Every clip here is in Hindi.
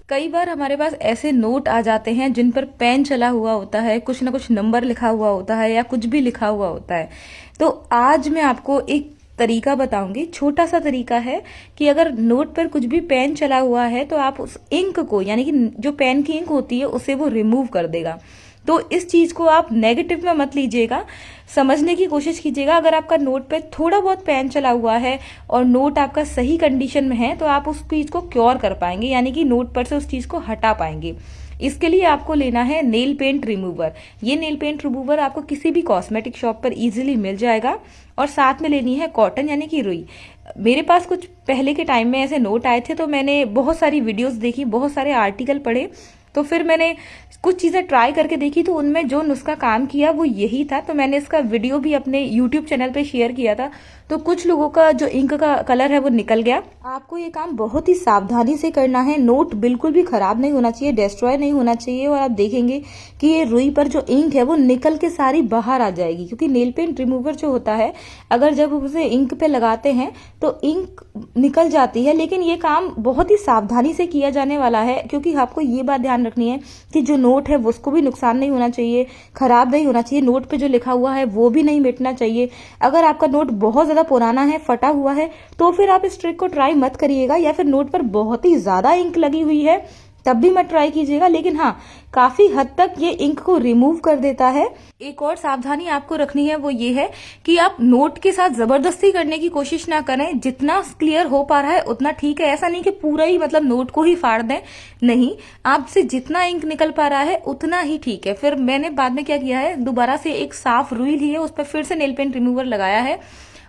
कई बार हमारे पास ऐसे नोट आ जाते हैं जिन पर पेन चला हुआ होता है, कुछ ना कुछ नंबर लिखा हुआ होता है या कुछ भी लिखा हुआ होता है। तो आज मैं आपको एक तरीका बताऊंगी, छोटा सा तरीका है कि अगर नोट पर कुछ भी पेन चला हुआ है तो आप उस इंक को, यानी कि जो पेन की इंक होती है, उसे वो रिमूव कर देगा। तो इस चीज को आप नेगेटिव में मत लीजिएगा, समझने की कोशिश कीजिएगा। अगर आपका नोट पे थोड़ा बहुत पेन चला हुआ है और नोट आपका सही कंडीशन में है तो आप उस चीज को क्योर कर पाएंगे, यानी कि नोट पर से उस चीज को हटा पाएंगे। इसके लिए आपको लेना है नेल पेंट रिमूवर। ये नेल पेंट रिमूवर आपको किसी भी कॉस्मेटिक शॉप पर इजीली मिल जाएगा। और साथ में लेनी है कॉटन यानी कि रुई। मेरे पास कुछ पहले के टाइम में ऐसे नोट आए थे तो मैंने बहुत सारी वीडियोस देखी, बहुत सारे आर्टिकल पढ़े, तो फिर मैंने कुछ चीजें ट्राई करके देखी तो उनमें जो नुस्खा काम किया वो यही था। तो मैंने इसका वीडियो भी अपने यूट्यूब चैनल पे शेयर किया था। तो कुछ लोगों का जो इंक का कलर है वो निकल गया। आपको ये काम बहुत ही सावधानी से करना है। नोट बिल्कुल भी खराब नहीं होना चाहिए, डिस्ट्रॉय नहीं होना चाहिए। और आप देखेंगे कि ये रुई पर जो इंक है वो निकल के सारी बाहर आ जाएगी, क्योंकि नेल पेंट रिमूवर जो होता है, अगर जब उसे इंक पे लगाते हैं तो इंक निकल जाती है। लेकिन ये काम बहुत ही सावधानी से किया जाने वाला है, क्योंकि आपको ये बात ध्यान रखनी है कि जो नोट है उसको भी नुकसान नहीं होना चाहिए, खराब नहीं होना चाहिए। नोट पे जो लिखा हुआ है वो भी नहीं मिटना चाहिए। अगर आपका नोट बहुत ज्यादा पुराना है, फटा हुआ है, तो फिर आप इस ट्रिक को ट्राई मत करिएगा। या फिर नोट पर बहुत ही ज्यादा इंक लगी हुई है तब भी मत ट्राई कीजिएगा। लेकिन हाँ, काफी हद तक ये इंक को रिमूव कर देता है। एक और सावधानी आपको रखनी है वो ये है कि आप नोट के साथ जबरदस्ती करने की कोशिश ना करें। जितना क्लियर हो पा रहा है उतना ठीक है। ऐसा नहीं कि पूरा ही मतलब नोट को ही फाड़ दें, नहीं, आपसे जितना इंक निकल पा रहा है उतना ही ठीक है। फिर मैंने बाद में क्या किया है, दोबारा से एक साफ रुई ली है, उस पर फिर से नेल पेंट रिमूवर लगाया है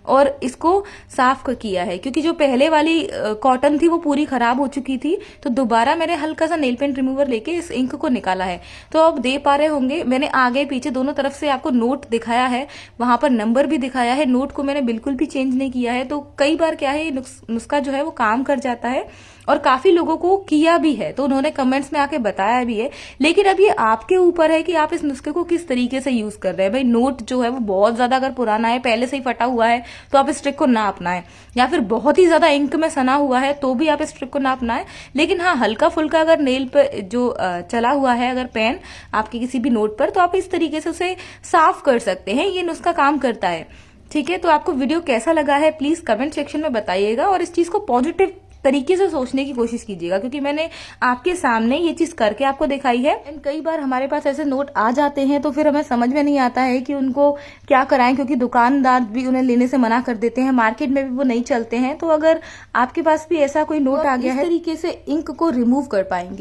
और इसको साफ किया है, क्योंकि जो पहले वाली कॉटन थी वो पूरी खराब हो चुकी थी। तो दोबारा मैंने हल्का सा नेल पेंट रिमूवर लेके इस इंक को निकाला है। तो आप दे पा रहे होंगे मैंने आगे पीछे दोनों तरफ से आपको नोट दिखाया है, वहां पर नंबर भी दिखाया है। नोट को मैंने बिल्कुल भी चेंज नहीं किया है। तो कई बार क्या है, नुस्खा जो है वो काम कर जाता है और काफी लोगों को किया भी है, तो उन्होंने कमेंट्स में आके बताया भी है। लेकिन अब ये आपके ऊपर है कि आप इस नुस्खे को किस तरीके से यूज कर रहे हैं। भाई नोट जो है वो बहुत ज्यादा अगर पुराना है, पहले से ही फटा हुआ है, तो आप इस ट्रिक को ना अपनाएं। या फिर बहुत ही ज्यादा इंक में सना हुआ है तो भी आप इस ट्रिक को ना अपनाएं। लेकिन हाँ, हल्का फुल्का अगर नेल पे जो चला हुआ है, अगर पेन आपके किसी भी नोट पर, तो आप इस तरीके से उसे साफ कर सकते हैं। ये नुस्खा काम करता है। ठीक है, तो आपको वीडियो कैसा लगा है प्लीज कमेंट सेक्शन में बताइएगा और इस चीज को पॉजिटिव तरीके से सोचने की कोशिश कीजिएगा, क्योंकि मैंने आपके सामने ये चीज करके आपको दिखाई है। एंड कई बार हमारे पास ऐसे नोट आ जाते हैं तो फिर हमें समझ में नहीं आता है कि उनको क्या कराएं, क्योंकि दुकानदार भी उन्हें लेने से मना कर देते हैं, मार्केट में भी वो नहीं चलते हैं। तो अगर आपके पास भी ऐसा कोई नोट आ गया है, इस तरीके से इंक को रिमूव कर पाएंगे।